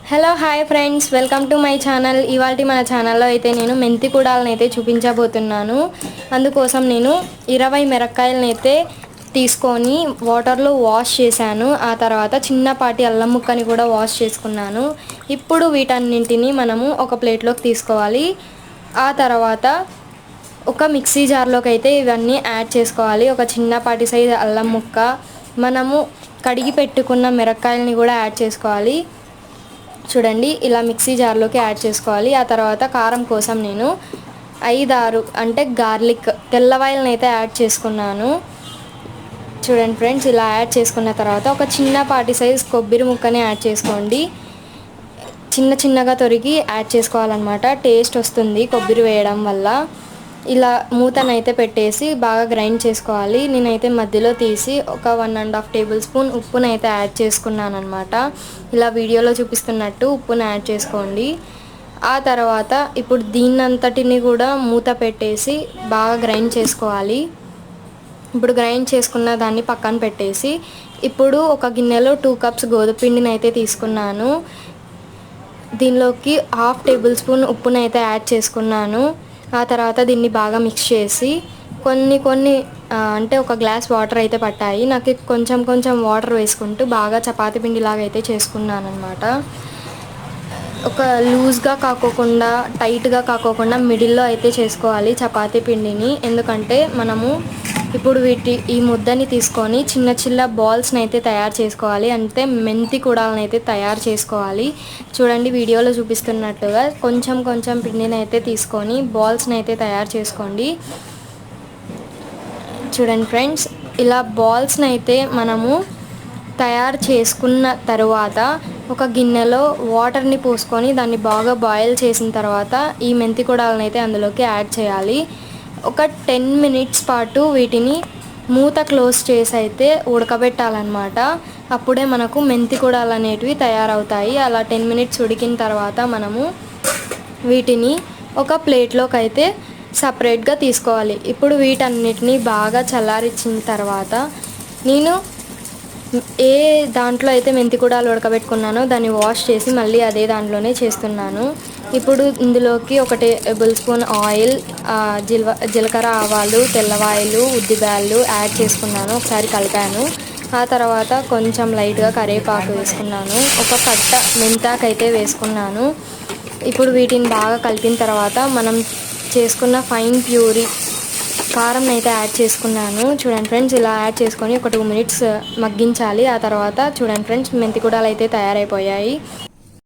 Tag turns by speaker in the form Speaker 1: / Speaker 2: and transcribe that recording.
Speaker 1: Hello hi friends, welcome to my channel. ఇవాళ మన ఛానల్లో అయితే నేను మెంతి కూడాలను అయితే చూపించబోతున్నాను. అందుకోసం నేను 20 మిరపకాయలను అయితే తీసుకొని వాటర్లో వాష్ చేశాను. ఆ తర్వాత చిన్నపాటి అల్లం ముక్కని కూడా వాష్ చేసుకున్నాను. ఇప్పుడు వీటన్నింటినీ మనము ఒక ప్లేట్లోకి తీసుకోవాలి. ఆ తర్వాత ఒక మిక్సీ జార్లోకి అయితే ఇవన్నీ యాడ్ చేసుకోవాలి. ఒక చిన్నపాటి సైజు అల్లం ముక్క, మనము కడిగి పెట్టుకున్న మిరపకాయలని కూడా యాడ్ చేసుకోవాలి. చూడండి, ఇలా మిక్సీ జార్లోకి యాడ్ చేసుకోవాలి. ఆ తర్వాత కారం కోసం నేను 5-6 అంటే గార్లిక్ తెల్లవాయలను అయితే యాడ్ చేసుకున్నాను. చూడండి ఫ్రెండ్స్, ఇలా యాడ్ చేసుకున్న తర్వాత ఒక చిన్నపాటి సైజ్ కొబ్బరి ముక్కని యాడ్ చేసుకోండి. చిన్నగా తొరిగి యాడ్ చేసుకోవాలన్నమాట. టేస్ట్ వస్తుంది కొబ్బరి వేయడం వల్ల. ఇలా మూతనైతే పెట్టేసి బాగా గ్రైండ్ చేసుకోవాలి. నేనైతే మధ్యలో తీసి ఒక 1.5 టేబుల్ స్పూన్ ఉప్పునైతే యాడ్ చేసుకున్నాను అనమాట. ఇలా వీడియోలో చూపిస్తున్నట్టు ఉప్పును యాడ్ చేసుకోండి. ఆ తర్వాత ఇప్పుడు దీన్నంతటిని కూడా మూత పెట్టేసి బాగా గ్రైండ్ చేసుకోవాలి. ఇప్పుడు గ్రైండ్ చేసుకున్న దాన్ని పక్కన పెట్టేసి ఇప్పుడు ఒక గిన్నెలో 2 కప్స్ గోధుమ పిండిని అయితే తీసుకున్నాను. దీనిలోకి 1/2 టేబుల్ స్పూన్ ఉప్పునైతే యాడ్ చేసుకున్నాను. ఆ తర్వాత దీన్ని బాగా మిక్స్ చేసి కొన్ని అంటే ఒక గ్లాస్ వాటర్ అయితే పట్టాయి. నాకు కొంచెం వాటర్ వేసుకుంటూ బాగా చపాతీ పిండిలాగా అయితే చేసుకున్నాను అనమాట. ఒక లూజ్గా కాకోకుండా టైట్గా కాకోకుండా మిడిల్లో అయితే చేసుకోవాలి చపాతీ పిండిని. ఎందుకంటే మనము ఇప్పుడు ఈ ముద్దని తీసుకొని చిన్న బాల్స్ని అయితే తయారు చేసుకోవాలి. అంటే మెంతి కూడాలను అయితే తయారు చేసుకోవాలి. చూడండి, వీడియోలో చూపిస్తున్నట్టుగా కొంచెం పిండిని అయితే తీసుకొని బాల్స్ని అయితే తయారు చేసుకోండి. చూడండి ఫ్రెండ్స్, ఇలా బాల్స్ని అయితే మనము తయారు చేసుకున్న తర్వాత ఒక గిన్నెలో వాటర్ని పోసుకొని దాన్ని బాగా బాయిల్ చేసిన తర్వాత ఈ మెంతి కూడాలను అయితే అందులోకి యాడ్ చేయాలి. ఒక 10 మినిట్స్ పాటు వీటిని మూత క్లోజ్ చేసి అయితే ఉడకబెట్టాలన్నమాట. అప్పుడే మనకు మెంతి కూడాలు అనేటివి తయారవుతాయి. అలా 10 మినిట్స్ ఉడికిన తర్వాత మనము వీటిని ఒక ప్లేట్లోకి అయితే సపరేట్గా తీసుకోవాలి. ఇప్పుడు వీటన్నిటిని బాగా చల్లారించిన తర్వాత నేను ఏ దాంట్లో అయితే మెంతి కూడాలు ఉడకబెట్టుకున్నానో దాన్ని వాష్ చేసి మళ్ళీ అదే దాంట్లోనే చేస్తున్నాను. ఇప్పుడు ఇందులోకి 1 టేబుల్ స్పూన్ ఆయిల్, జీలకర్ర, ఆవాలు, తెల్లవాయలు, ఉద్దిబ్యాళ్ళు యాడ్ చేసుకున్నాను. ఒకసారి కలిపాను. ఆ తర్వాత కొంచెం లైట్గా కరివేపాకు వేసుకున్నాను. ఒక కట్ట మెంతాకు అయితే వేసుకున్నాను. ఇప్పుడు వీటిని బాగా కలిపిన తర్వాత మనం చేసుకున్న ఫైన్ ప్యూరీ కారం అయితే యాడ్ చేసుకున్నాను. చూడండి ఫ్రెండ్స్, ఇలా యాడ్ చేసుకొని ఒక 2 మినిట్స్ మగ్గించాలి. ఆ తర్వాత చూడండి ఫ్రెండ్స్, మెంతి కూడాలు అయితే తయారైపోయాయి.